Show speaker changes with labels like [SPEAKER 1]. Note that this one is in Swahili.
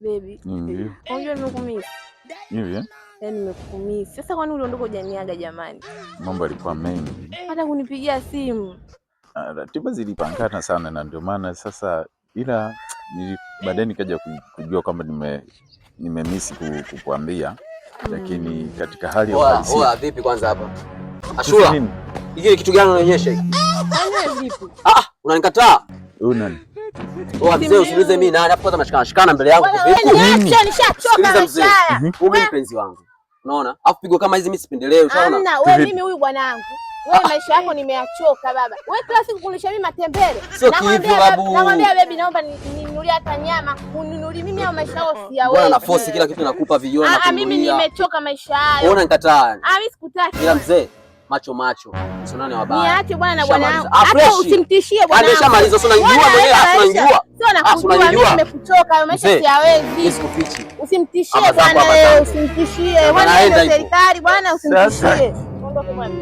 [SPEAKER 1] Baby. Unajua nimekumisi.
[SPEAKER 2] Hivi eh?
[SPEAKER 1] Yaani nimekumisi. Sasa kwani uliondoka hujaniaga jamani?
[SPEAKER 2] Mambo yalikuwa mengi.
[SPEAKER 1] Hata kunipigia simu.
[SPEAKER 2] Ratiba zilipangana sana na ndio maana sasa, ila baadaye nikaja kujua kwamba nimemiss kukuambia, lakini katika hali ya uhalisia.
[SPEAKER 3] Vipi kwanza hapa? Ashura. Hiki kitu gani unaonyesha hiki?
[SPEAKER 1] Vipi?
[SPEAKER 3] Unanikataa?
[SPEAKER 2] Wewe nani?
[SPEAKER 3] Mzee usiulize mimi nani hapo, kwanza shikana mbele yangu vipi?
[SPEAKER 1] Nishachoka mzee.
[SPEAKER 3] Wewe mpenzi wangu. Unaona? Afu pigo kama hizi mimi sipendelee, ushaona?
[SPEAKER 1] Hamna, wewe mimi huyu bwanangu. Wewe maisha yako nimeyachoka baba. Wewe kila siku kunisha mimi matembele. Nakwambia baby, naomba ninunulie hata nyama. Uninunulie mimi au maisha yako siyawezi.
[SPEAKER 3] Bwana na force kila kitu nakupa vijioni na kununulia.
[SPEAKER 1] Mimi nimechoka maisha hayo.
[SPEAKER 3] Unaona nikataa.
[SPEAKER 1] Mimi sikutaki.
[SPEAKER 3] Ila mzee macho usionane wabaya.
[SPEAKER 1] Niache bwana na bwanangu. Hata usimtishie bwana.
[SPEAKER 3] Ameshamaliza, sio unajua mwenyewe, unajua.
[SPEAKER 1] Sio nakujua mimi nimekuchoka, maisha siyawezi.
[SPEAKER 3] Nisikufichi.
[SPEAKER 1] Usimtishie bwana wewe, usimtishie. Bwana ndio serikali bwana, usimtishie. Ondoka bwana.